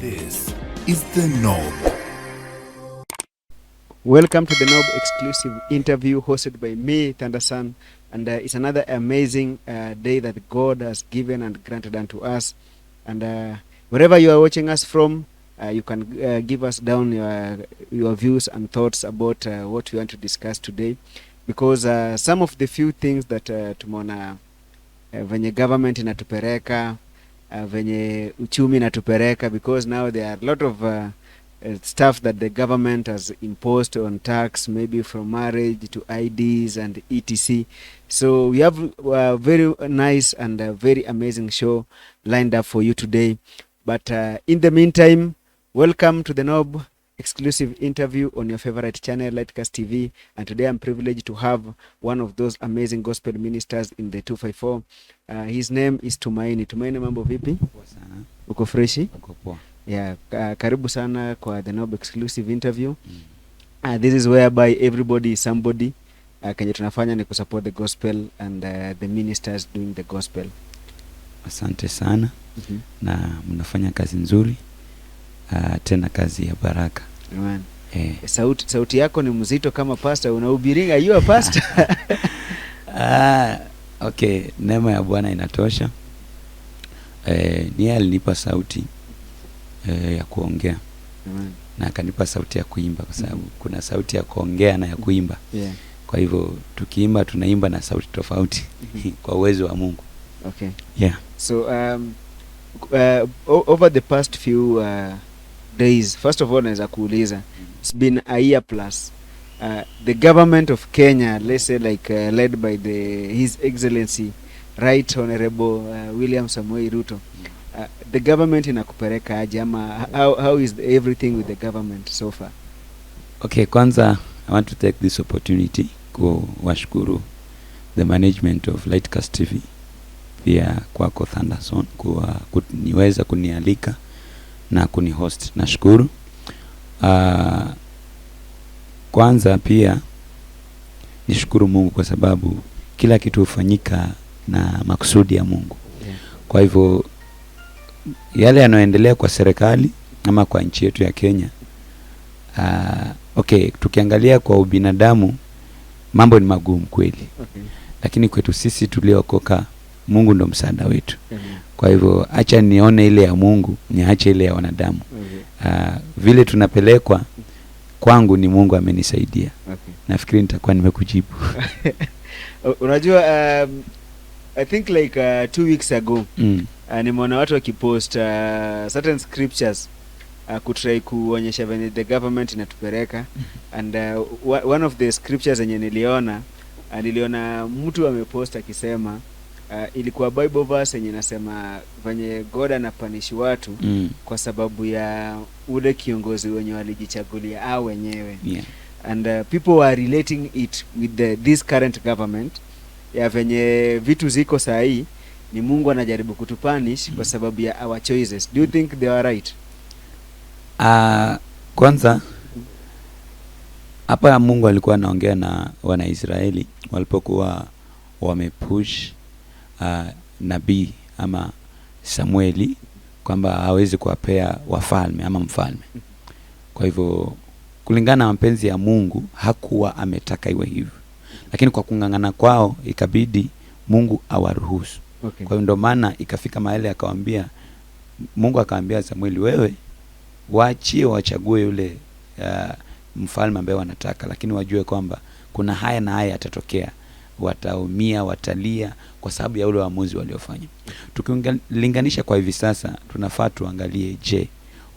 This is The Knob. Welcome to The Knob exclusive interview hosted by me, Thunderson. And it's another amazing day that God has given and granted unto us. And wherever you are watching us from, you can give us down your views and thoughts about what we want to discuss today. Because some of the few things that tumeona venye government inatupereka, venye uchumi inatupereka, because now there are a lot of stuff that the government has imposed on tax, maybe from marriage to IDs and etc. So we have a very nice and a very amazing show lined up for you today. But in the meantime, welcome to the Knob exclusive interview on your favorite channel, Lightcast TV. And today I'm privileged to have one of those amazing gospel ministers in the 254. His name is Tumaini. Tumaini, mambo vipi? Uko freshi? Uko poa. Yeah, karibu sana kwa the Knob exclusive interview. This is whereby everybody is somebody. Kenye tunafanya ni kusupport the gospel and the ministers doing the gospel. Asante sana. Na mnafanya kazi nzuri. Tena kazi ya baraka. Amen. Sauti yako ni mzito kama pastor, unahubiringa, you a pastor? Okay, neema ya Bwana inatosha. Ni alinipa sauti ya kuongea. Amen. Na akanipa sauti ya kuimba kwa sababu kuna sauti ya kuongea na ya kuimba. Yeah. Kwa hivyo tukiimba tunaimba na sauti tofauti kwa uwezo wa Mungu. Okay. Yeah. So over the past few days, first of all naweza kuuliza, it's been a year plus. The government of Kenya, let's say like led by His Excellency Right Honorable William Samoei Ruto. The government inakupereka aje ama how is everything with the government so far? Okay, kwanza I want to take this opportunity kuwashukuru the management of Lightcast TV, pia kwako Thunderson kwa kuniweza kunialika na kunihost. Nashukuru. Kwanza pia nishukuru Mungu kwa sababu kila kitu hufanyika na makusudi ya Mungu. Yeah. Kwa hivyo yale yanayoendelea kwa serikali ama kwa nchi yetu ya Kenya, okay, tukiangalia kwa ubinadamu mambo ni magumu kweli. Okay. Lakini kwetu sisi tuliokoka, Mungu ndo msaada wetu. Mm-hmm. Kwa hivyo acha nione ile ya Mungu, niache ile ya wanadamu. Okay. Vile tunapelekwa kwangu ni Mungu amenisaidia. Okay. Nafikiri nitakuwa nimekujibu. Unajua I think like 2 weeks ago nimeona watu wakipost certain scriptures kutry kuonyesha venye the government inatupereka. And one of the scriptures yenye niliona mtu amepost akisema ilikuwa Bible verse yenye nasema venye God anapunish watu kwa sababu ya ule kiongozi wenye walijichagulia au wenyewe. Yeah. And people were relating it with this current government, ya venye vitu ziko sahi ni Mungu anajaribu kutupunish kwa sababu ya our choices. Do you think they are right? Kwanza hapa Mungu alikuwa anaongea na wana Israeli walipokuwa wamepush nabii ama Samueli kwamba hawezi kuwapea wafalme ama mfalme. Kwa hivyo kulingana na mapenzi ya Mungu hakuwa ametaka iwe hivyo. Lakini kwa kungangana kwao ikabidi Mungu awaruhusu. Okay. Kwa hiyo ndo maana ikafika mahali akawaambia, Mungu akaambia Samueli, wewe waachie wachague yule mfalme ambaye wanataka, lakini wajue kwamba kuna haya na haya yatatokea. Wataumia, watalia kwa sababu ya ule uamuzi waliofanya. Tukilinganisha kwa hivi sasa, tunafaa tuangalie, je,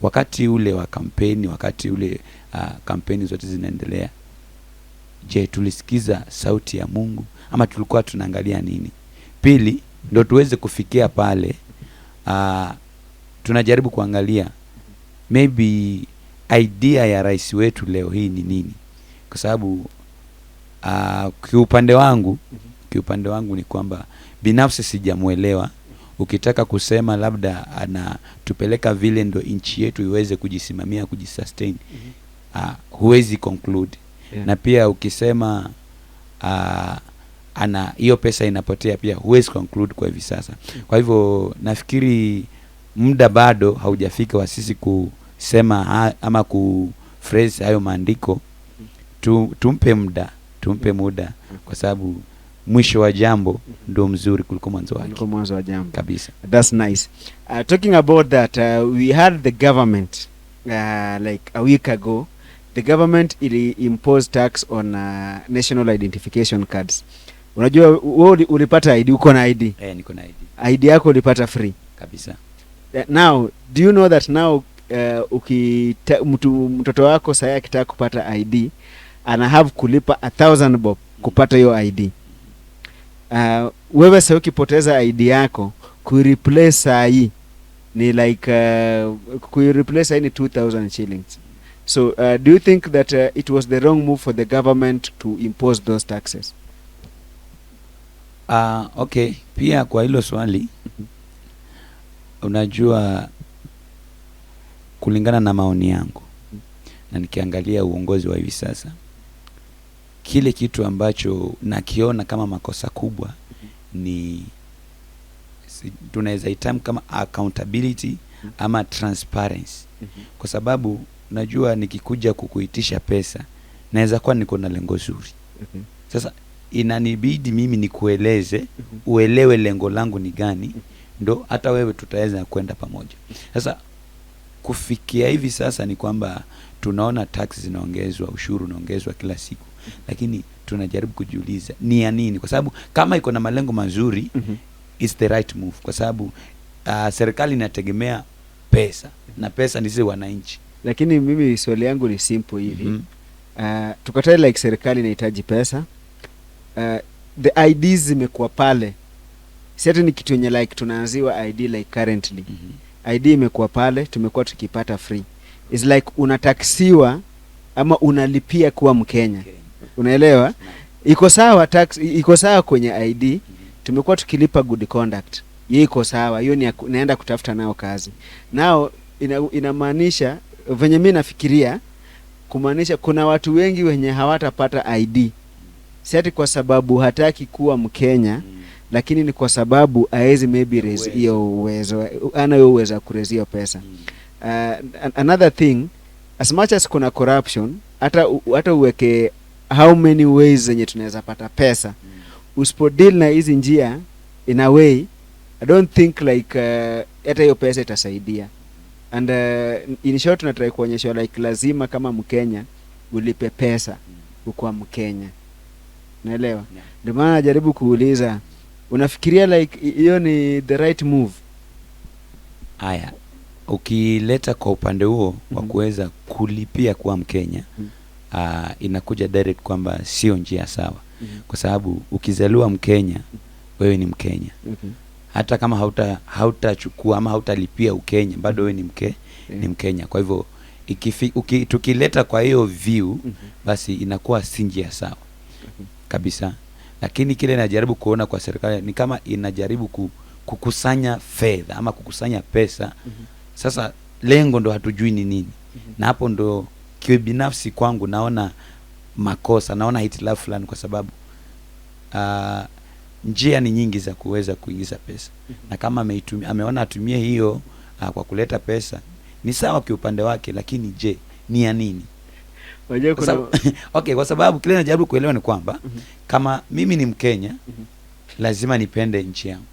wakati ule wa kampeni, wakati ule kampeni zote zinaendelea, je, tulisikiza sauti ya Mungu ama tulikuwa tunaangalia nini? Pili, ndio tuweze kufikia pale tunajaribu kuangalia maybe idea ya rais wetu leo hii ni nini? Kwa sababu kiupande wangu ni kwamba binafsi sijamuelewa. Ukitaka kusema labda anatupeleka vile ndo nchi yetu iweze kujisimamia, kujisustain, huwezi conclude. Yeah. Na pia ukisema hiyo pesa inapotea pia huwezi conclude kwa hivi sasa. Kwa hivyo nafikiri muda bado haujafika wa sisi kusema ama kuphrase hayo maandiko. Tumpe muda kwa sababu mwisho wa jambo ndio mzuri kuliko mwanzo wake. Kuliko mwanzo wa jambo. Kabisa. That's nice. Talking about that, we had the government like a week ago. The government imposed tax on national identification cards. Unajua wewe ulipata ID, uko na ID? Niko na ID. ID yako ulipata free. Kabisa. Now, do you know that now mtoto wako sasa akitaka kupata ID ana have kulipa 1000 bob kupata hiyo ID. Wewe sasa ukipoteza ID yako kureplace sahi ni like kureplace sahi ni 2000 shillings. So do you think that it was the wrong move for the government to impose those taxes? Okay, pia kwa hilo swali unajua, kulingana na maoni yangu na nikiangalia uongozi wa hivi sasa, kile kitu ambacho nakiona kama makosa kubwa ni tunaweza itam kama accountability ama transparency. Kwa sababu najua nikikuja kukuitisha pesa naweza kuwa niko na lengo zuri. Sasa inanibidi mimi nikueleze uelewe lengo langu ni gani, ndo hata wewe tutaweza kwenda pamoja. Sasa kufikia hivi sasa ni kwamba tunaona taxes zinaongezwa, ushuru unaongezwa kila siku, lakini tunajaribu kujiuliza ni ya nini? Kwa sababu kama iko na malengo mazuri, it's the right move, kwa sababu serikali inategemea pesa na pesa ni sisi wananchi. Lakini mimi swali yangu ni simple hivi. Tukatae like serikali inahitaji pesa. The IDs zimekuwa pale. Sasa ni kitu yenye like tunaanziwa ID like currently. ID imekuwa pale, tumekuwa tukipata free. It's like unataksiwa ama unalipia kuwa Mkenya. Unaelewa? Iko sawa tax, iko sawa kwenye ID. Tumekuwa tukilipa good conduct. Hiyo iko sawa. Hiyo ni naenda kutafuta nao kazi. Nao inamaanisha venye mimi nafikiria, kumaanisha kuna watu wengi wenye hawatapata ID. Si kwa sababu hataki kuwa Mkenya, lakini ni kwa sababu haezi maybe raise hiyo uwezo, ana hiyo uwezo kuraise hiyo pesa. Another thing, as much as kuna corruption, hata uweke how many ways zenye tunaweza pata pesa, usipodeal na hizi njia in a way, I don't think like hata hiyo pesa itasaidia. And in short tunataka kuonyesha like lazima kama Mkenya ulipe pesa ukua Mkenya. Naelewa? Ndio maana najaribu kuuliza, unafikiria like hiyo ni the right move? Haya, ukileta kwa upande huo wa kuweza kulipia kuwa Mkenya, inakuja direct kwamba sio njia sawa. Kwa sababu ukizaliwa Mkenya, wewe ni Mkenya. Hata kama hautachukua ama hautalipia Ukenya, bado wewe ni Mkenya. Kwa hivyo tukileta kwa hiyo view, basi inakuwa si njia sawa kabisa. Lakini kile najaribu kuona kwa serikali ni kama inajaribu kukusanya fedha ama kukusanya pesa. Sasa lengo ndo hatujui ni nini. Na hapo ndo kiwe binafsi kwangu naona makosa, naona hitilafu fulani, kwa sababu njia ni nyingi za kuweza kuingiza pesa. Na kama ameona atumie hiyo kwa kuleta pesa, ni sawa kwa upande wake, lakini je, ni ya nini? Okay, kwa sababu kile najaribu kuelewa ni kwamba kama mimi ni Mkenya, lazima nipende nchi yangu.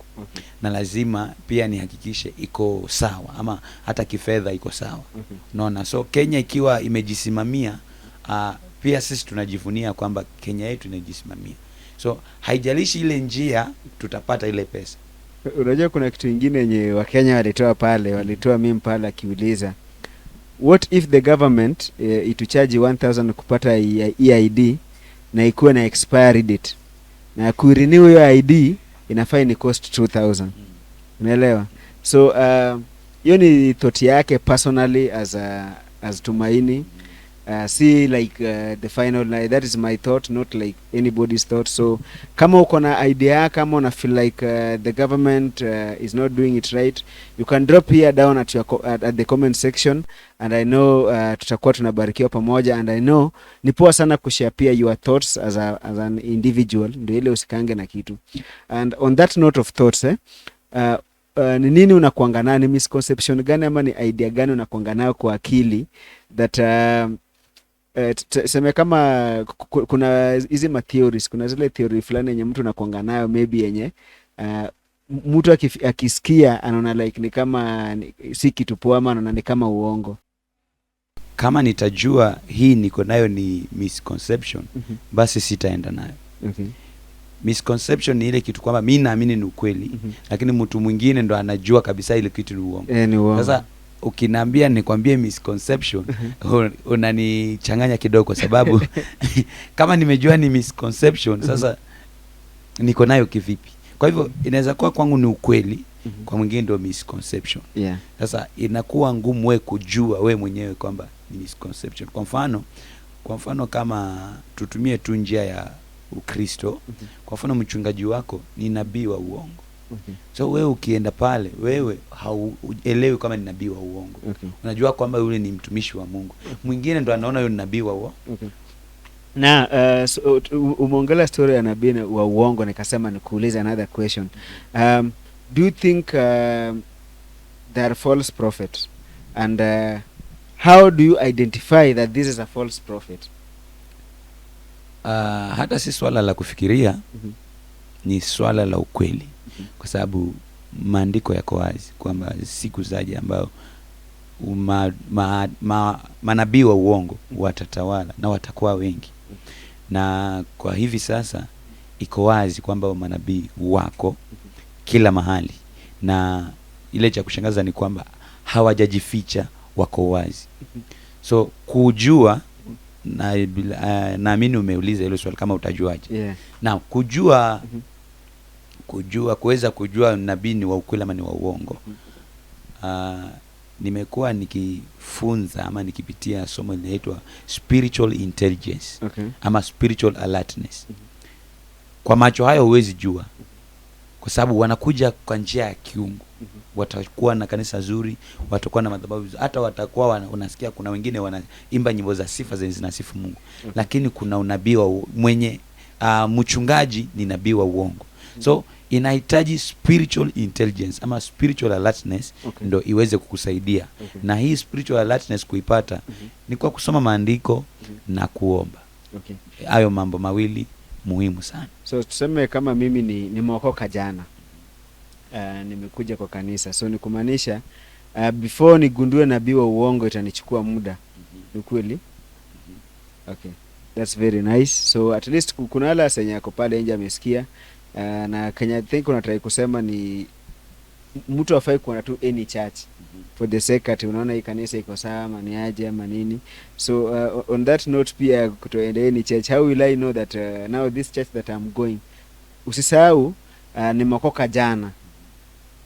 Na lazima pia nihakikishe iko sawa, ama hata kifedha iko sawa. Unaona? So Kenya ikiwa imejisimamia, pia sisi tunajivunia kwamba Kenya yetu inajisimamia. So haijalishi ile njia tutapata ile pesa. Unajua kuna kitu kingine yenye Wakenya walitoa mimi pale akiuliza, what if the government itucharge 1000 kupata EID na ikuwe na expiry date, na kurenew hiyo ID inafaa ni cost 2000. Unaelewa? So hiyo ni thought yake personally as Tumaini. See like the final, that is my thought, not like anybody's thought. So kama uko na idea, kama una feel like the government is not doing it right, you can drop here down at the comment section, and I know tutakuwa tunabarikiwa pamoja, and I know ni poa sana kushare pia your thoughts as an individual, ndio ile usikange na kitu. And on that note of thoughts, ni nini unakuanga nayo, ni misconception gani ama ni idea gani unakuanga nayo kwa akili that seme kama kuna hizi ma theories, kuna zile theory fulani yenye mtu unakuanga nayo maybe yenye mtu akisikia anaona like ni kama si kitu poa ama anaona ni kama uongo. Kama nitajua hii niko nayo ni misconception, basi sitaenda nayo. Okay. Misconception ni ile kitu kwamba mimi naamini ni ukweli, lakini mtu mwingine ndo anajua kabisa ile kitu ni uongo. Ni uongo. Sasa ukiniambia nikwambie misconception, unanichanganya kidogo kwa sababu kama nimejua ni misconception, sasa niko nayo kivipi? Kwa hivyo inaweza kuwa kwangu ni ukweli, kwa mwingine ndio misconception. Yeah. Sasa inakuwa ngumu wewe kujua wewe mwenyewe kwamba ni misconception. Kwa mfano kama tutumie tu njia ya Ukristo, kwa mfano mchungaji wako ni nabii wa uongo. So wewe ukienda pale, wewe hauelewi kama ni nabii wa uongo. Unajua kwamba yule ni mtumishi wa Mungu. Mwingine ndo anaona yule ni nabii wa uongo. Na so, umeongelea story ya nabii wa uongo, nikasema nikuulize another question. Do you think there are false prophets, and how do you identify that this is a false prophet? Hata si swala la kufikiria, ni swala la ukweli. Kwa sababu maandiko yako wazi kwamba siku zaje ambao manabii wa uongo watatawala na watakuwa wengi. Na kwa hivi sasa iko wazi kwamba manabii wako kila mahali, na ile cha kushangaza ni kwamba hawajajificha, wako wazi. So kujua, na naamini umeuliza hilo swali kama utajuaje. Yeah. Na kuweza kujua nabii ni wa ukweli ama ni wa uongo. Nimekuwa nikifunza ama nikipitia somo linaloitwa spiritual intelligence. Okay. Ama spiritual alertness. Kwa macho hayo huwezi jua, kwa sababu wanakuja kwa njia ya kiungu. Watakuwa na kanisa zuri, watakuwa na madhabahu, hata watakuwa unasikia kuna wengine wanaimba nyimbo za sifa zenye zinasifu Mungu. Lakini kuna unabii wa mwenye mchungaji ni nabii wa uongo. So inahitaji spiritual intelligence ama spiritual alertness ndo iweze kukusaidia. Na hii spiritual alertness kuipata ni kwa kusoma maandiko na kuomba. Hayo mambo mawili muhimu sana. So tuseme kama mimi nimeokoka jana, nimekuja kwa kanisa, so ni kumaanisha before nigundue nabii wa uongo itanichukua muda. Ni kweli? Okay, that's very nice. So at least kuna wale senye yako pale nje amesikia, na Kenya think unataka kusema ni mtu afai kuwa tu any church for the sake ati unaona hii kanisa iko sawa ama ni aje ama nini. So on that note pia kutoenda any church, how will I know that now this church that I'm going, usisahau nimeokoka jana,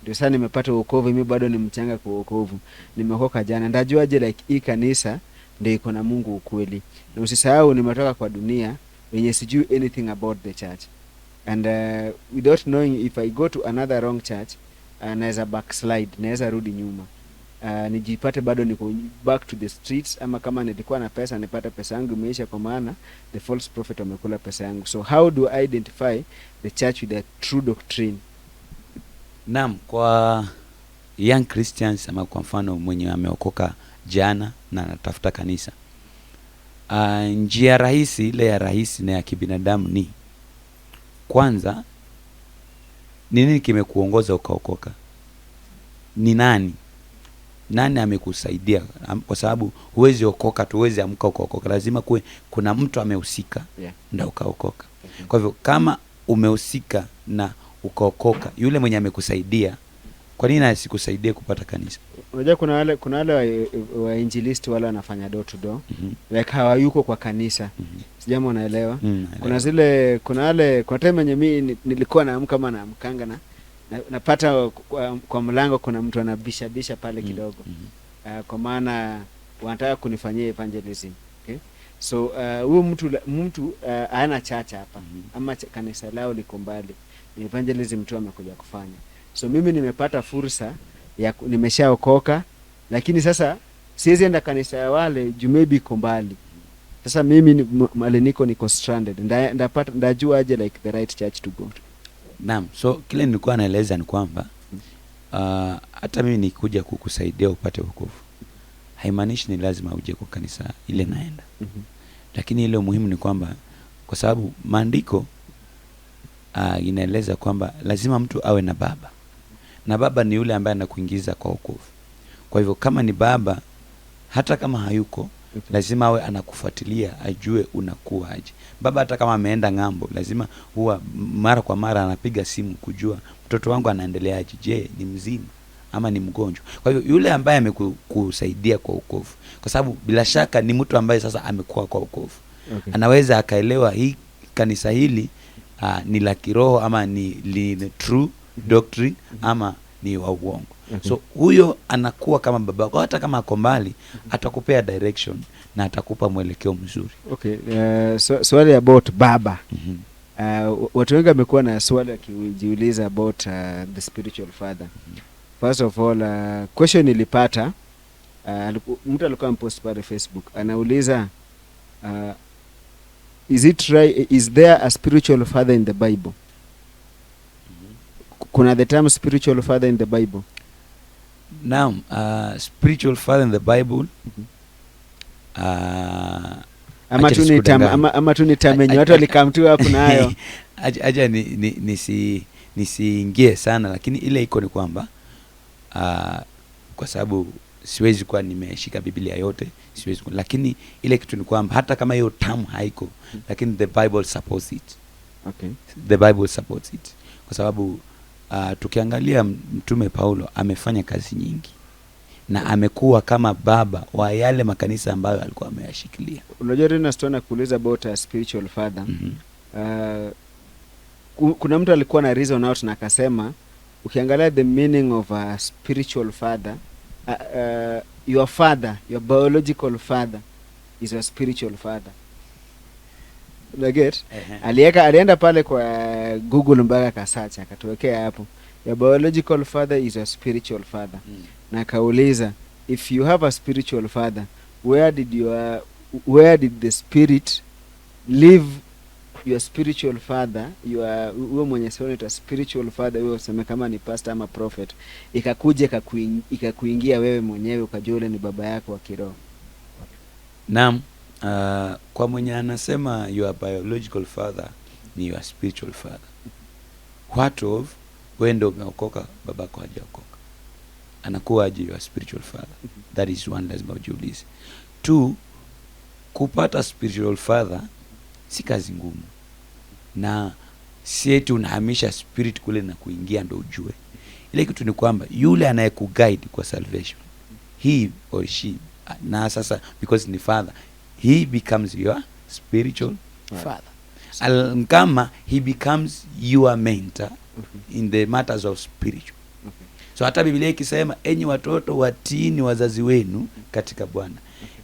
ndio sasa nimepata wokovu. Mimi bado ni mchanga kwa wokovu, nimeokoka jana, ndajuaje like hii kanisa ndio iko na Mungu ukweli? Na usisahau nimetoka kwa dunia wenye sijui anything about the church, and without knowing if I go to another wrong church, naweza backslide, naweza rudi nyuma, nijipate bado niko back to the streets, ama kama nilikuwa na pesa nipata pesa yangu imeisha, kwa maana the false prophet wamekula pesa yangu. So how do I identify the church with the true doctrine? Naam, kwa young Christians ama kwa mfano mwenye ameokoka jana na anatafuta kanisa, njia rahisi, ile ya rahisi na ya kibinadamu ni kwanza, nini kimekuongoza ukaokoka? Ni nani amekusaidia? Kwa sababu huwezi okoka tu, huwezi amka ukaokoka, lazima kuna mtu amehusika ndio ukaokoka. Kwa hivyo kama umehusika na ukaokoka, yule mwenye amekusaidia, kwa nini asikusaidie kupata kanisa? Unajua kuna wale wa injilisti wale wanafanya door to door, like hawayuko kwa kanisa. Sijama unaelewa? Kuna zile kuna time yenye mimi nilikuwa naamka kama naamkanga na napata kwa mlango kuna mtu anabisha pale kidogo. Kwa maana wanataka kunifanyia evangelism. Okay? So huyo mtu hana chacha hapa, ama kanisa lao liko mbali. Ni evangelism tu amekuja kufanya. So mimi nimepata fursa ya nimeshaokoka, lakini sasa siwezi enda kanisa ya wale juu maybe iko mbali. Sasa mimi mali niko stranded. Ndajua aje like the right church to go to? Naam, so kile nilikuwa naeleza ni kwamba hata mimi nikuja kukusaidia upate wokovu, haimaanishi ni lazima uje kwa kanisa ile naenda. Lakini ile muhimu ni kwamba, kwa sababu maandiko inaeleza kwamba lazima mtu awe na baba, na baba ni yule ambaye anakuingiza kwa wokovu. Kwa hivyo kama ni baba, hata kama hayuko, lazima awe anakufuatilia, ajue unakuwa aje. Baba hata kama ameenda ng'ambo, lazima huwa mara kwa mara anapiga simu kujua mtoto wangu anaendeleaje, je, ni mzima ama ni mgonjwa. Kwa hivyo yule ambaye amekusaidia kwa wokovu, kwa sababu bila shaka ni mtu ambaye sasa amekuwa kwa wokovu, anaweza akaelewa hii kanisa hili ni la kiroho ama ni true doctrine ama ni wa uongo. So huyo anakuwa kama baba, kwa hata kama ako mbali atakupea direction na atakupa mwelekeo mzuri. Swali about baba. Watu wengi wamekuwa na swali wakijiuliza about the spiritual father. First of all, question nilipata, mtu alikuwa mpost pale Facebook, anauliza is there a spiritual father in the Bible? Kuna the term spiritual father in the Bible? Naam, spiritual father in the Bible, ama tu ni term yenye watu walikamtua hapo nayo. Aja nisiingie sana, lakini ile iko ni kwamba kwa sababu siwezi kuwa nimeshika Biblia yote, siwezi, lakini ile kitu ni kwamba hata kama hiyo term haiko, lakini the Bible supports it. The Bible supports it, kwa sababu tukiangalia Mtume Paulo amefanya kazi nyingi na amekuwa kama baba wa yale makanisa ambayo alikuwa ameyashikilia. Unajua tena stona kuuliza about a spiritual father. Kuna mtu alikuwa na reason out na akasema, ukiangalia the meaning of a spiritual father, your father, your biological father is a spiritual father. Unaget? Alienda pale kwa Google mpaka kasearch akatuwekea hapo, your biological father is a spiritual father. Na kauliza, if you have a spiritual father, where did the spirit live your spiritual father? Uwe mwenye sio spiritual father, wewe useme kama ni pastor ama prophet, ikakuingia wewe mwenyewe ukajua ule ni baba yako wa kiroho. Naam, kwa mwenye anasema your biological father ni your spiritual father, what of wewe ndio umeokoka, babako hajaokoka, anakuwa aje your spiritual father? That is one, lazima ujiulize. Two, kupata spiritual father si kazi ngumu, na si eti unahamisha spirit kule na kuingia ndo ujue. Ile kitu ni kwamba yule anayekuguide kwa salvation, he or she, na sasa because ni father, he becomes your spiritual father. Kama he becomes your mentor in the matters of spiritual. So hata Biblia ikisema enyi watoto watiini wazazi wenu katika Bwana,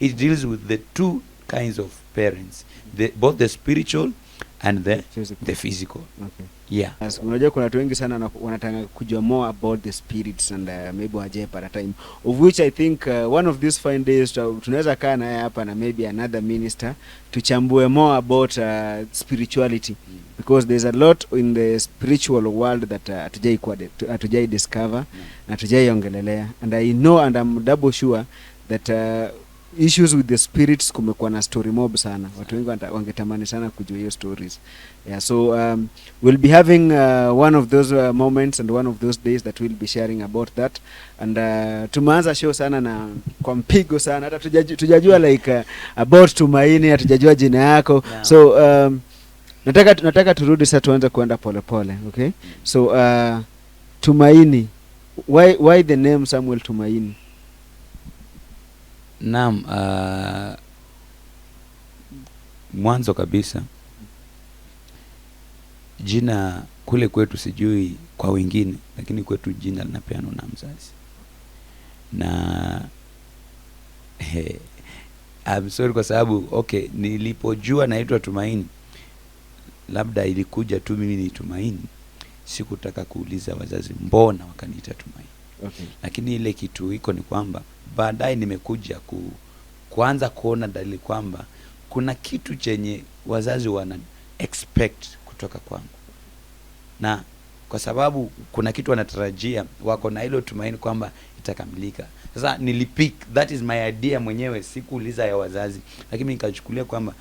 it deals with the two kinds of parents, both the spiritual and the physical. Yeah. Unajua kuna watu wengi sana wanataka kujua more about the spirits, and maybe waje para time, of which I think one of these fine days tunaweza kaa naye hapa na maybe another minister tuchambue more about spirituality, because there's a lot in the spiritual world that hatujai discover na hatujai ongelelea, and I know and I'm double sure that issues with the spirits kumekuwa na story mob sana. Watu wengi wangetamani sana kujua hiyo stories. Yeah, so we'll be having one of those moments and one of those days that we'll be sharing about that. And tumeanza show sana na kwa mpigo sana, hata tujajua like about Tumaini, hatujajua jina yako. Yeah. So nataka turudi sasa, tuanze kuenda pole pole, okay? So Tumaini, why the name Samuel Tumaini? Naam, mwanzo kabisa jina kule kwetu, sijui kwa wengine, lakini kwetu jina linapeanwa na mzazi. Na I'm sorry kwa sababu okay, nilipojua naitwa Tumaini, labda ilikuja tu mimi ni Tumaini, sikutaka kuuliza wazazi mbona wakaniita Tumaini. Okay. Lakini ile kitu iko ni kwamba baadaye nimekuja kuanza kuona dalili kwamba kuna kitu chenye wazazi wana expect kutoka kwangu. Na kwa sababu kuna kitu wanatarajia, wako na hilo tumaini kwamba itakamilika. Sasa nilipick, that is my idea mwenyewe, sikuuliza ya wazazi, lakini nikachukulia kwamba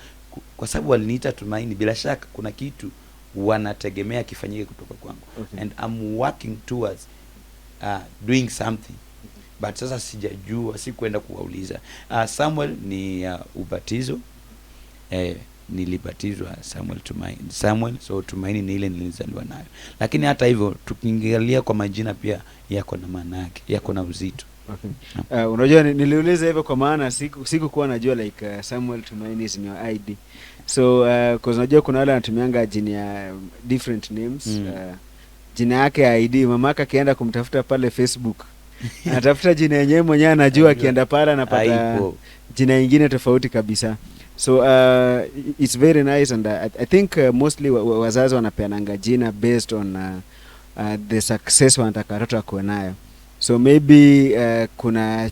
kwa sababu waliniita Tumaini, bila shaka kuna kitu wanategemea kifanyike kutoka kwangu. Okay. And I'm working towards doing something. But sasa sijajua, sikuenda kuwauliza. Samuel ni ubatizo. Nilibatizwa Samuel Tumaini. Samuel, so Tumaini ni ile nilizaliwa nayo. Lakini hata hivyo tukiangalia kwa majina pia yako na maana yake, yako na uzito. Okay. Unajua niliuliza hivyo kwa maana sikuwa najua like Samuel Tumaini is your ID. So cause unajua kuna wale wanatumianga jina ya different names. Jina yake ID, mamaka akienda kumtafuta pale Facebook anatafuta jina yenyewe mwenyewe anajua, akienda pale anapata jina nyingine tofauti kabisa. So it's very nice, and I think mostly wazazi wanapeananga jina based on the success wanataka watoto akuwe nayo. So maybe kuna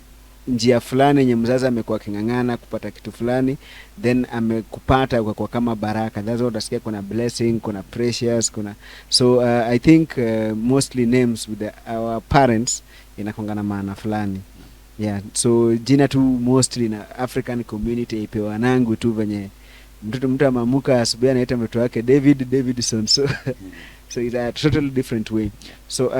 njia fulani yenye mzazi amekuwa kingangana kupata kitu fulani, then amekupata kwa kama baraka. That's what utasikia kuna blessing, kuna precious, kuna so I think mostly names with our parents inakongana maana fulani. Yeah, so jina tu mostly na African community ipewa nangu tu venye mtu amamuka asubuhi anaita mtoto wake Davidson. So so it's a totally different way. So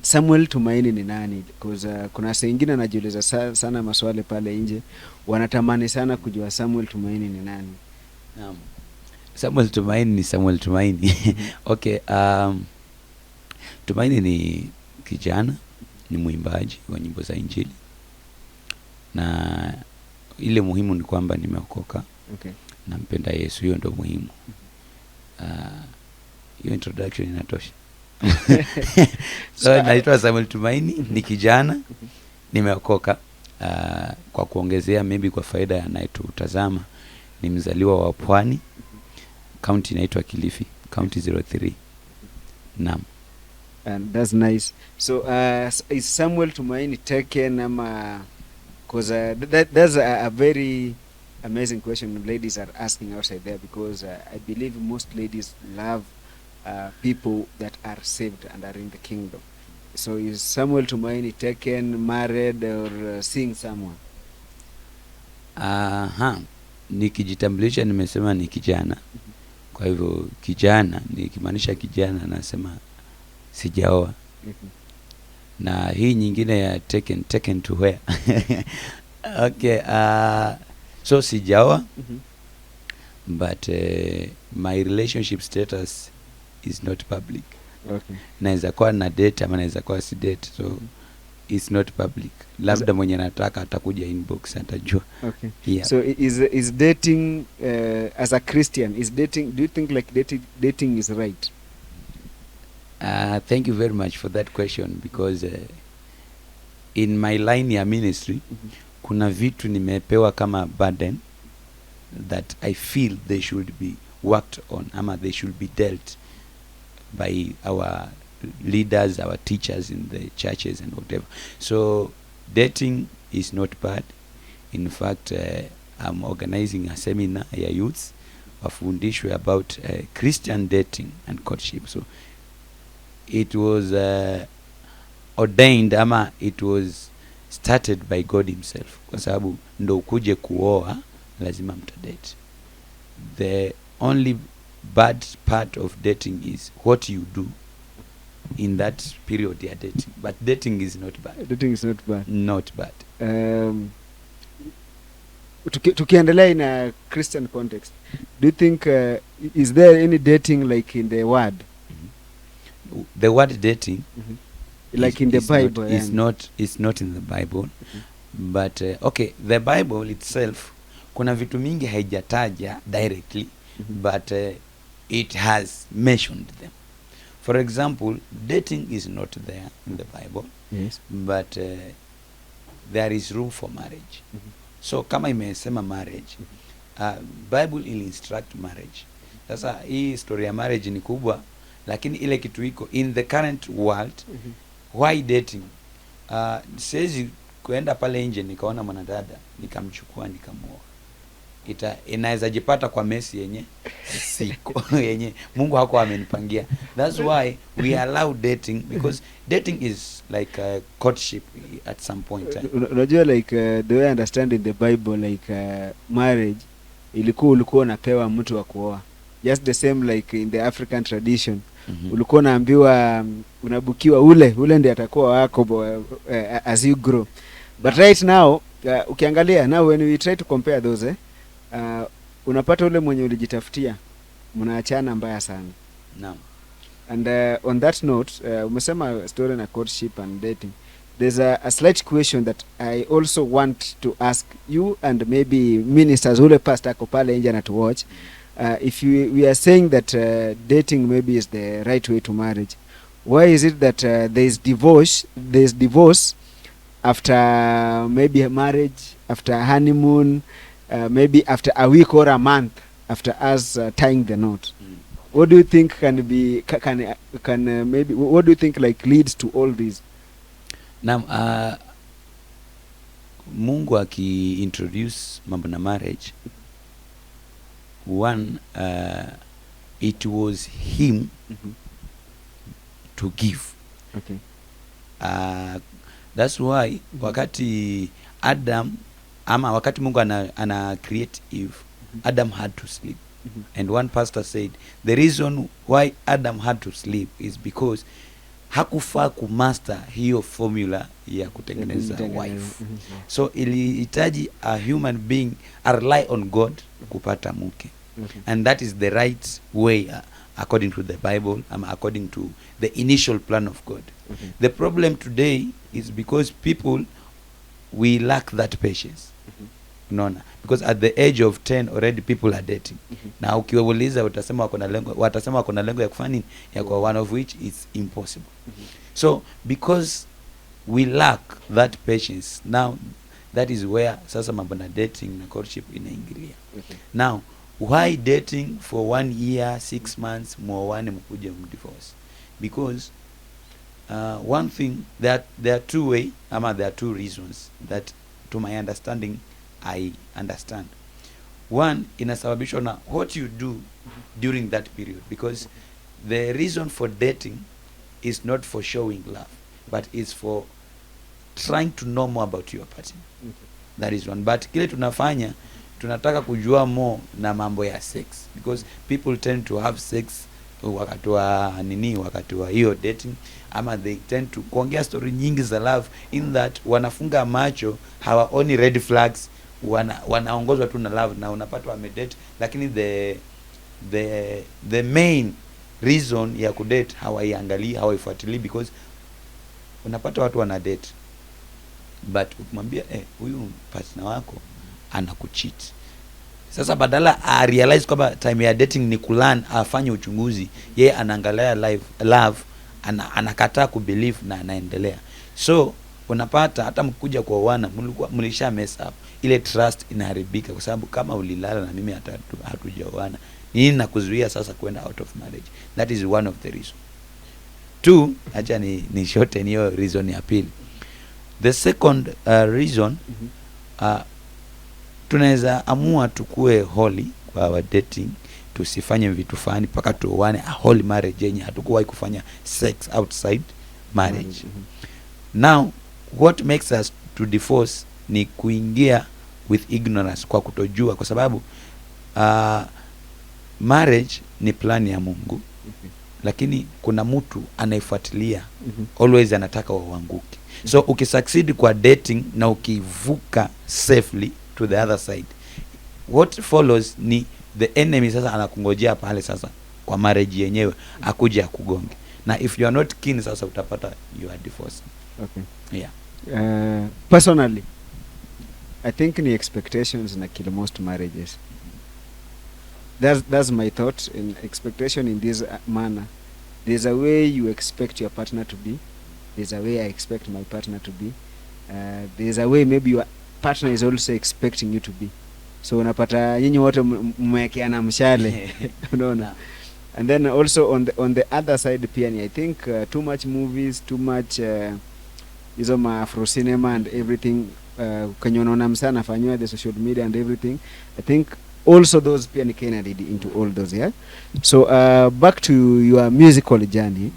Samuel Tumaini ni nani? Because kuna saa ingine anajiuliza sana maswali pale nje, wanatamani sana kujua Samuel Tumaini ni nani. Samuel Tumaini ni Samuel Tumaini. Okay, Tumaini ni kijana, ni mwimbaji wa nyimbo za Injili, na ile muhimu ni kwamba nimeokoka. Okay. Nampenda Yesu, hiyo ndio muhimu. Hiyo introduction inatosha. So naitwa Samuel Tumaini, ni kijana, nimeokoka. Kwa kuongezea maybe kwa faida ya anayetutazama, ni mzaliwa wa Pwani, county inaitwa Kilifi, county 03. Naam. And that's nice. So is Samuel Tumaini taken because that's a very amazing question ladies are asking outside there, because I believe most ladies love people that are saved and are in the kingdom. So is Samuel Tumaini taken, married, or seeing someone? Nikijitambulisha nimesema ni kijana. Kwa hivyo kijana, nikimaanisha kijana nasema sijaoa. Na hii nyingine ya taken to where? Okay, so sijaoa. But my relationship status is not public. Okay. Naweza kuwa na date ama naweza kuwa si date, so it's not public. Labda mwenye nataka atakuja inbox atajua. Okay. Yeah. So is dating as a Christian, is dating, do you think like dating is right? Thank you very much for that question, because in my line ya ministry kuna vitu nimepewa kama burden that I feel they should be worked on, ama they should be dealt by our leaders, our teachers in the churches and whatever. So dating is not bad. In fact, I'm organizing a seminar ya youths wafundishwe about Christian dating and courtship. So it was ordained, ama it was started by God himself, kwa sababu ndo ukuje kuoa lazima mtadate. The only bad part of dating is what you do in that period you are dating, but dating is not bad. Dating is not bad. Not bad. Tukiendelea in a Christian context, do you think is there any dating like in the word? The word dating like in the Bible is not in the Bible. But okay, the Bible itself kuna vitu mingi haijataja directly, but it has mentioned them. For example, dating is not there in the Bible. Yes. But there is room for marriage. So kama imesema marriage, Bible will instruct marriage. Sasa hii story ya marriage ni kubwa, lakini ile kitu iko in the current world. Why dating? Siwezi kuenda pale nje nikaona mwanadada nikamchukua nikamuoa. inaweza jipata kwa mesi yenye siko yenye Mungu hako amenipangia. That's why we allow dating, because dating is like a courtship at some point. Unajua like the way I understand in the Bible, like marriage ulikuwa unapewa mtu wa kuoa, just the same like in the African tradition. Ulikuwa unaambiwa unabukiwa ule ndiye atakuwa wako as you grow. But right now ukiangalia now when we try to compare those unapata ule mwenye ulijitafutia mnaachana mbaya sana. Naam. And on that note, umesema story na courtship and dating. There's a slight question that I also want to ask you and maybe ministers ule pastor ako pale nje na to watch. If we are saying that dating maybe is the right way to marriage, why is it that there's divorce after maybe a marriage, after a honeymoon, maybe after a week or a month after us tying the knot? What do you think can maybe what do you think like leads to all this? Naam, Mungu introduce mambo na marriage, one it was him to give. Okay. That's why wakati Mungu ana create Eve, Adam had to sleep. And one pastor said the reason why Adam had to sleep is because hakufaa kumaster hiyo formula ya kutengeneza wife. So ilihitaji a human being rely on God kupata mke. And that is the right way according to the Bible, according to the initial plan of God. The problem today is because people, we lack that patience. Unaona, because at the age of 10 already people are dating. Na ukiwauliza watasema wako na lengo ya kufanya nini, ya kwa one of which is impossible. So because we lack that patience, now that is where sasa mambo na dating na courtship inaingilia. Now why dating for 1 year 6 months muoane mkuje mdivorce? Because one thing, there are two reasons that to my understanding I understand. One, inasababishwa na what you do during that period, because the reason for dating is not for showing love, but is for trying to know more about your partner. That is one. But kile tunataka kujua more na mambo ya sex, because people tend to have sex wakati wa hiyo dating, ama they tend to kuongea story nyingi za love, in that wanafunga macho, hawaoni red flags, wanaongozwa tu na love, na unapata wamedate, lakini the main reason ya kudate hawaiangalii, hawaifuatilii, because unapata watu wana date but ukimwambia huyu partner wako anakucheat, sasa badala a realize kwamba time ya dating ni kulan, afanye uchunguzi, yeye anaangalia love, anakataa kubelieve na anaendelea. So unapata hata mkuja kwa wana mlisha mess up, ile trust inaharibika, kwa sababu kama ulilala na mimi hatujaoana, nini nakuzuia sasa kwenda out of marriage? That is one of the reason. Two, acha ni shorten hiyo reason ya pili. The second reason, tunaweza amua tukue holy kwa our dating, tusifanye vitu fani paka tuoane, a holy marriage yenye hatukuwahi kufanya sex outside marriage. Now what makes us to divorce ni kuingia with ignorance, kwa kutojua, kwa sababu marriage ni plan ya Mungu, lakini kuna mtu anaifuatilia, always anataka waanguke. So ukisucceed kwa dating na ukivuka safely to the other side, what follows ni the enemy sasa anakungojea pale sasa kwa marriage yenyewe, akuje akugonge, na if you are not keen sasa utapata you are divorced. Okay. Yeah. Personally I think ni expectations na kill most marriages. That's my thought. In expectation in this manner, there's a way you expect your partner to be, there's a way I expect my partner to be, there's a way maybe your partner is also expecting you to be. So unapata nyinyi wote mmewekeana mshale. Unaona. And then also on the other side pia ni I think too much movies, too much hizo ma Afro cinema and everything kwenye unaona msana anafanywa the social media and everything. I think also those pia ni Kenya lead into all those, yeah. So back to your musical journey.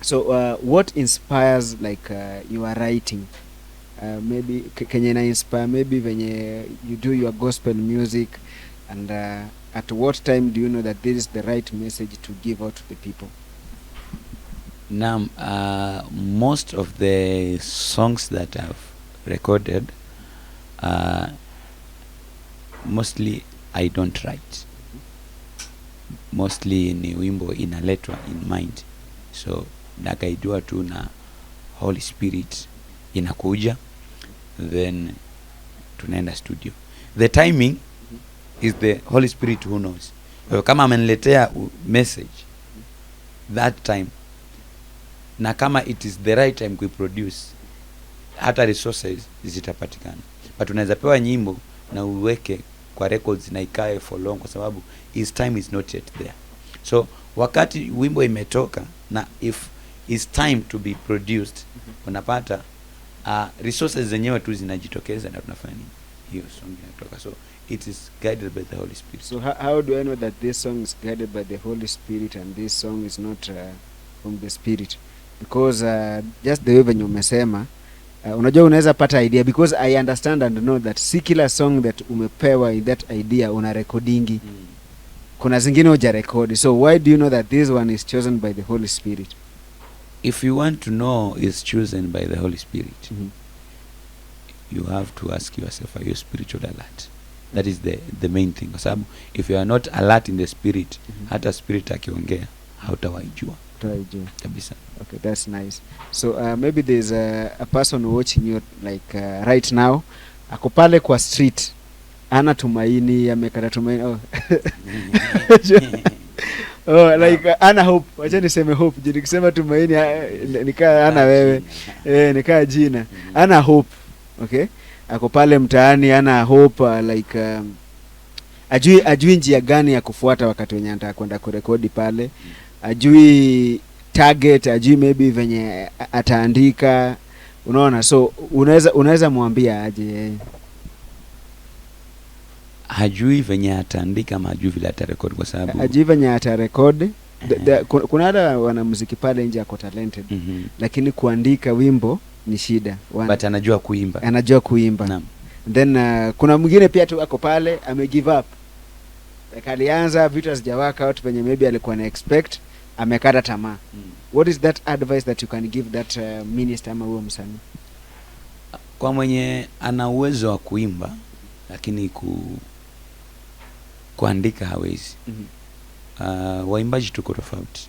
So what inspires like your writing? Maybe Kenya na inspire maybe venye you do your gospel music, and at what time do you know that this is the right message to give out to the people? Now, most of the songs that I've recorded, mostly I don't write. Mostly ni wimbo inaletwa in mind, so nakaijua tu na Holy Spirit inakuja, then tunaenda studio. The timing is the Holy Spirit who knows. Kama ameniletea message that time, na kama it is the right time kuiproduce, hata resources zitapatikana. But unaweza pewa nyimbo na uweke kwa records na ikae for long, kwa sababu his time is not yet there. So wakati wimbo imetoka na if is time to be produced, unapata resources zenyewe tu zinajitokeza na tunafanya hiyo song inatoka. So it is guided by the Holy Spirit. So how do I know that this song is guided by the Holy Spirit and this song is not from the Spirit? Because just the way venye umesema, unajua unaweza pata idea, because I understand and know that si kila song that umepewa in that idea una recordingi. Kuna zingine uja record. So why do you know that this one is chosen by the Holy Spirit? If you want to know is chosen by the Holy Spirit, you have to ask yourself, are you spiritual alert? That is the main thing. Kwa sababu if you are not alert in the spirit, hata spirit akiongea hautawaijua kabisa. Okay, that's nice. So maybe there's a person watching you like right now, ako pale kwa street, ana tumaini, amekata tumaini. Oh, like ana hope. Wacha niseme hope. Je, nikisema tumaini nikaa ana wewe. Nikaa jina. Ana hope. Okay? Ako pale mtaani ana hope, like ajui njia gani ya kufuata wakati wenye anataka kwenda kurekodi pale. Ajui target, ajui maybe venye ataandika. Unaona? So unaweza mwambia aje? Hajui venye ataandika ama hajui vile atarekodi, kwa sababu hajui venye atarekodi. Kuna hata wanamuziki pale nje ako talented, lakini kuandika wimbo ni shida. But anajua kuimba. Anajua kuimba. Naam. Then kuna mwingine pia tu ako pale ame give up. Like alianza vitu hazija work out venye maybe alikuwa na expect, amekata tamaa. What is that advice that you can give that minister ama huyo msanii? Kwa mwenye ana uwezo wa kuimba lakini kuandika hawezi. Waimbaji tuko tofauti.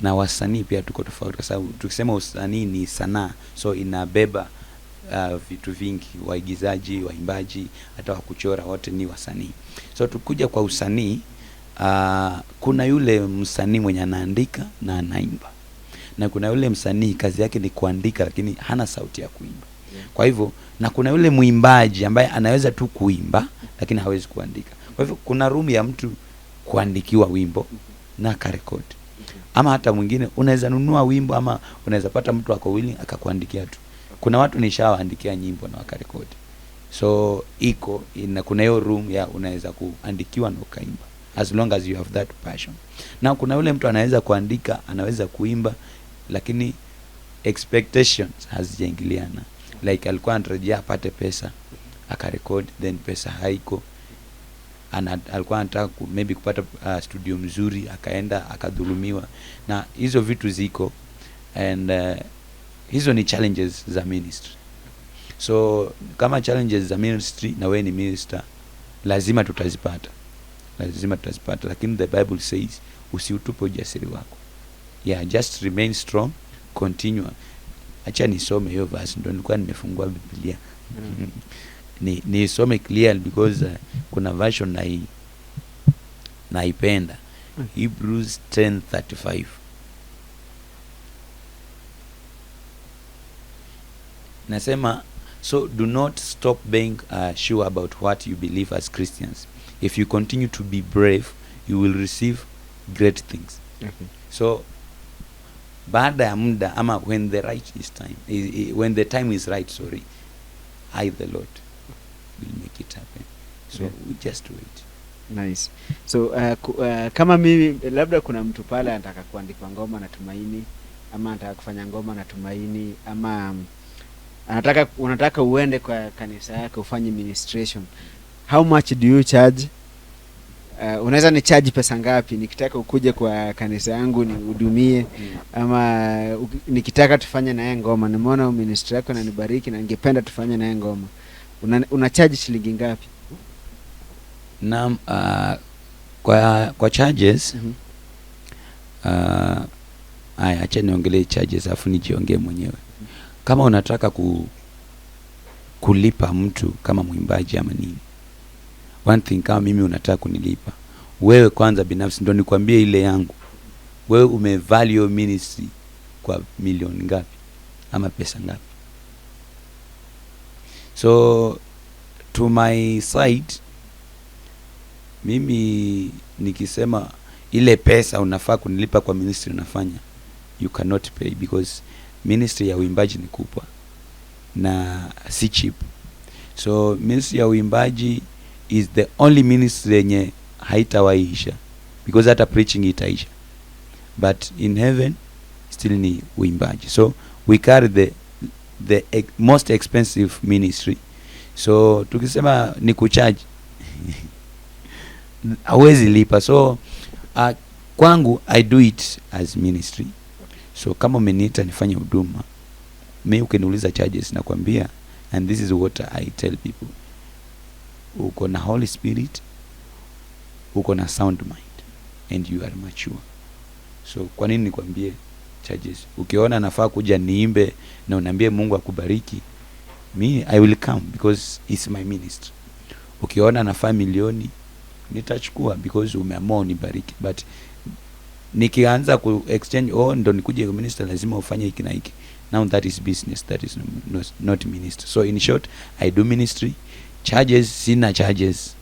Na wasanii pia tuko tofauti, kwa sababu tukisema usanii ni sanaa, so inabeba vitu vingi. Waigizaji, waimbaji, hata wakuchora, wote ni wasanii. So tukuja kwa usanii, kuna yule msanii mwenye anaandika na anaimba, na kuna yule msanii kazi yake ni kuandika lakini hana sauti ya kuimba. Kwa hivyo, na kuna yule muimbaji ambaye anaweza tu kuimba lakini hawezi kuandika. Kwa hivyo kuna room ya mtu kuandikiwa wimbo na karekodi. Ama hata mwingine unaweza nunua wimbo, ama unaweza pata mtu ako willing akakuandikia tu. Kuna watu nishawaandikia nyimbo na wakarekodi. So iko kuna hiyo room ya unaweza kuandikiwa na ukaimba, as long as you have that passion. Na kuna yule mtu anaweza kuandika, anaweza kuimba, lakini expectations hazijaingiliana. Like alikuwa anatarajia apate pesa, akarekodi, then pesa haiko. Alikuwa anataka maybe kupata studio mzuri, akaenda akadhulumiwa. Na hizo vitu ziko, and hizo ni challenges za ministry. So kama challenges za ministry na wewe ni minister, lazima tutazipata. Lakini the Bible says usiutupe ujasiri wako. Yeah, just remain strong, continue. Acha nisome hiyo verse, ndio nilikuwa nimefungua Biblia. Nisome clear because kuna version naipenda. Hebrews 10:35. Nasema, so do not stop being sure about what you believe as Christians. If you continue to be brave, you will receive great things. Okay. So baada ya muda, ama when the time is right, I the Lord will make it happen. So we just wait. Nice. So kama mimi labda kuna mtu pale anataka kuandika ngoma na Tumaini, ama anataka kufanya ngoma na Tumaini, ama unataka uende kwa kanisa yake ufanye ministration, how much do you charge? Unaweza ni charge pesa ngapi nikitaka ukuje kwa kanisa yangu nihudumie, ama nikitaka tufanye naye ngoma, nimeona ministry yako na nibariki na ningependa tufanye naye ngoma, una charge shilingi ngapi? Naam, kwa charges acha niongelee charges afu nijiongee mwenyewe. Kama unataka kulipa mtu kama mwimbaji ama nini, one thing, kama mimi unataka kunilipa wewe kwanza binafsi, ndo nikwambie ile yangu, wewe umevalue ministry kwa milioni ngapi ama pesa ngapi? So to my side, mimi nikisema ile pesa unafaa kunilipa kwa ministry unafanya, you cannot pay, because ministry ya uimbaji ni kubwa na si cheap. So ministry ya uimbaji is the only ministry yenye haitawaisha, because hata preaching itaisha, but in heaven still ni uimbaji. So we carry the most expensive ministry. So tukisema ni kucharge hawezi lipa. So kwangu I do it as ministry. So kama umeniita nifanye huduma, mimi ukiniuliza charges nakwambia, and this is what I tell people, uko na Holy Spirit, uko na sound mind, and you are mature. So kwa nini nikwambie charges? Ukiona nafaa kuja niimbe na unaniambia Mungu akubariki, me I will come because it's my ministry. Ukiona nafaa milioni, nitachukua because umeamua unibariki. But nikianza ku exchange, ndo nikuje kwa minister lazima ufanye hiki na hiki, now that is business, that is not ministry. So in short, I do ministry. Charges, sina charges,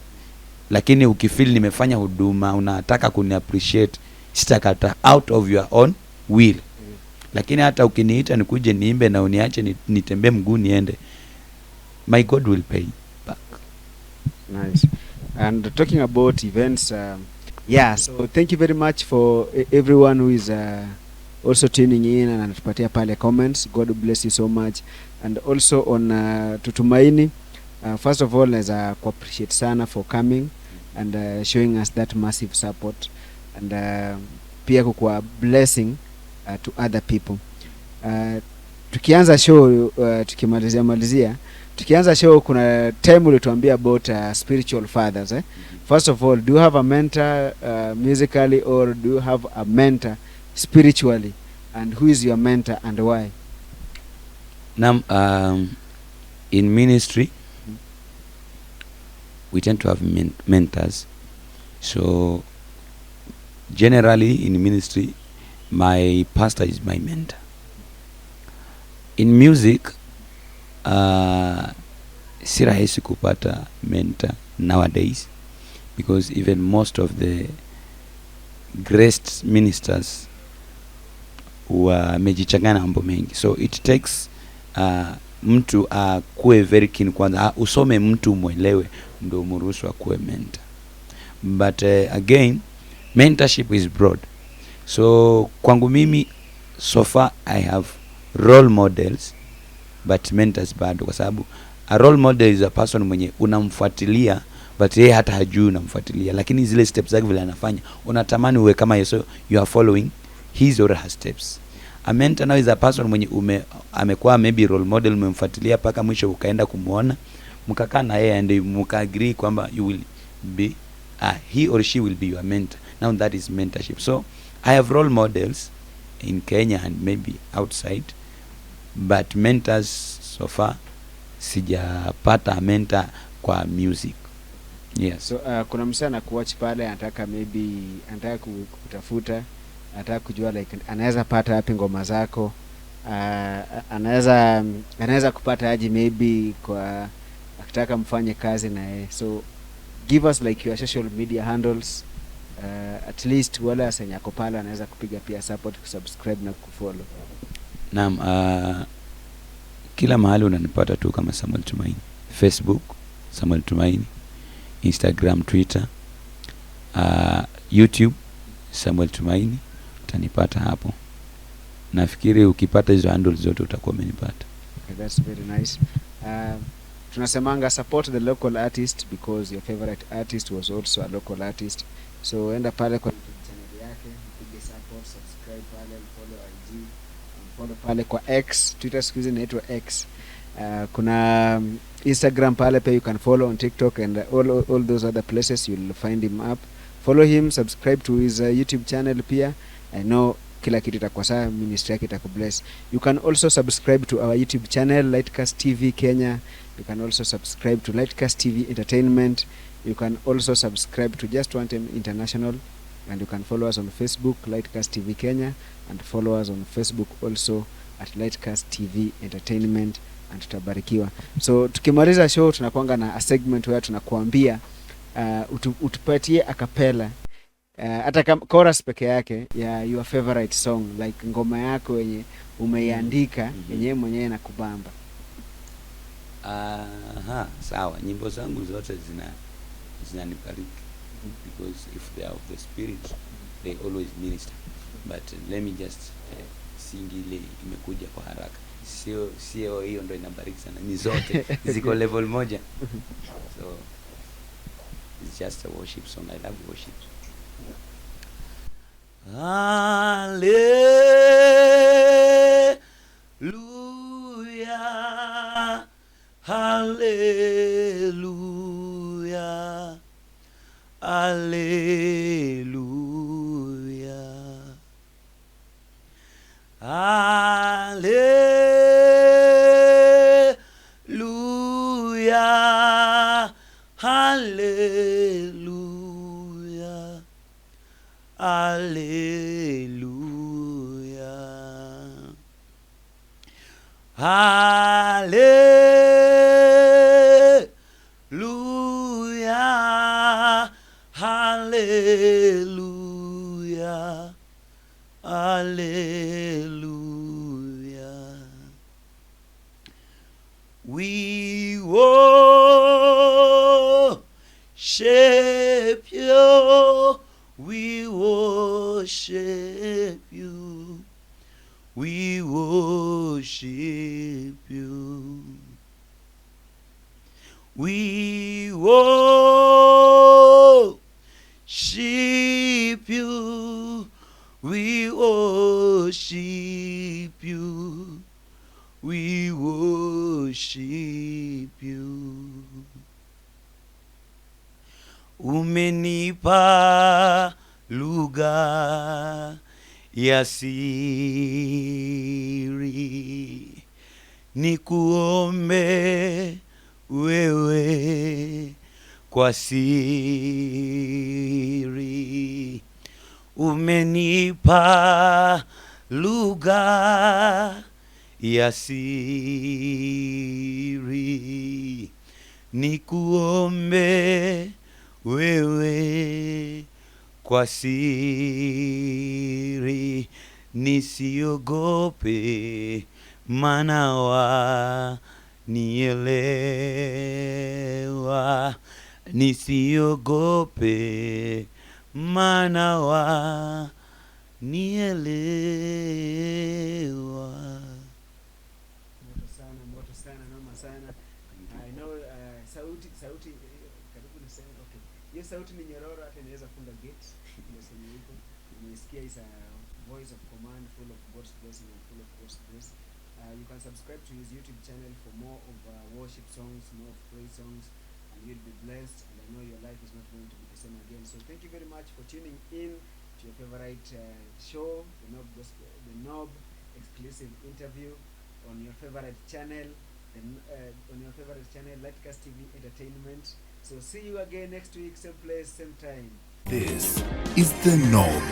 lakini ukifeel nimefanya huduma unataka kuni appreciate, sitakata out of your own will. Lakini hata ukiniita nikuje niimbe na uniache nitembee mguu niende, my God will pay back. Nice. And talking about events, so thank you very much for everyone who is also tuning in and anatupatia pale comments. God bless you so much. And also on Tumaini, first of all, naweza appreciate sana for coming and showing us that massive support, and pia kukua blessing to other people. Tukianza show, tukianza show, kuna time ulituambia about spiritual fathers. First of all, do you have a mentor musically, or do you have a mentor spiritually, and who is your mentor and why? Now, in ministry, we tend to have mentors. So generally in ministry, my pastor is my mentor. In music, si rahisi kupata mentor nowadays, because even most of the great ministers wamejichanganya mambo mengi. So it takes mtu akuwe very keen kwanza, usome mtu mwelewe ndo mruhusu akuwe mentor. But again, mentorship is broad. So kwangu mimi, so far I have role models but mentors bado, kwa sababu a role model is a person mwenye unamfuatilia but yeye hata hajui unamfuatilia, lakini zile steps zake vile anafanya unatamani uwe kama yeye, so you are following his or her steps. A mentor now is a person mwenye amekuwa maybe role model, umemfuatilia paka mwisho ukaenda kumuona, mkakaa na yeye and mkaagree kwamba you will be he or she will be your mentor. Now that is mentorship. So I have role models in Kenya and maybe outside, but mentors so far sijapata mentor kwa music. Yes. So kuna msana kuwatch pale, anataka kutafuta, anataka kujua like anaweza pata wapi ngoma zako, anaweza kupata aje maybe kwa akitaka mfanye kazi na yeye. So give us like your social media handles, at least wala asenya yako pale anaweza kupiga pia support, kusubscribe na kufollow. Naam, Kila mahali unanipata tu kama Samuel Tumaini. Facebook Samuel Tumaini, Instagram, Twitter, YouTube Samuel Tumaini, utanipata hapo. Nafikiri ukipata hizo handles zote utakuwa umenipata. Okay, that's very nice. Tunasemanga support the local artist because your favorite artist was also a local artist. So enda pale kwa channel yake, mpige support, subscribe pale, follow IG, follow pale kwa X, Twitter siku hizi inaitwa X. Kuna Instagram pale pia, you can follow on TikTok and all those other places you'll find him up. Follow him, subscribe to his YouTube channel pia. I know kila kitu itakuwa sawa, ministry yake itakubless. You can also subscribe to our YouTube channel Lightcast TV Kenya. You can also subscribe to Lightcast TV Entertainment. You can also subscribe to Just One Time International, and you can follow us on Facebook Lightcast TV Kenya, and follow us on Facebook also at Lightcast TV Entertainment, and tutabarikiwa. So tukimaliza show tunakuanga na a segment where tunakuambia utupatie a cappella, hata kama chorus peke yake ya your favorite song, like ngoma yako yenye umeiandika yenyewe mwenyewe na kubamba. Sawa, nyimbo zangu zote zinanibariki because if they are of the spirit they always minister. But let me just sing ile imekuja kwa haraka. Sio hiyo ndio inabariki sana, ni zote ziko level moja. So it's just a worship song. I love worship. Hallelujah, hallelujah, hallelujah, hallelujah, hallelujah, hallelujah, hallelujah, hallelujah, hallelujah. We worship you, we worship you, we worship you, we worship you, we worship you, we worship you. Umenipa lugha ya siri, nikuombe wewe kwa siri. Umenipa lugha ya siri, nikuombe wewe kwa siri. Nisiogope maana wanielewa, nisiogope maana wanielewa. Moto sana, noma sana. I know sauti karibu niseme okay. Hiyo sauti ni nyororo, hata inaweza funga gate. Ndio sema hivyo. Nimesikia is a voice of command, full of God's blessing and full of God's grace. You can subscribe to his YouTube channel for more of worship songs, more of praise songs, and you'll be blessed. And I know your life is not going to be the same again. So thank you very much for tuning in to your favorite show, the Knob exclusive interview on your favorite channel, Lightcast TV Entertainment. So see you again next week, same place, same time. This is the Knob.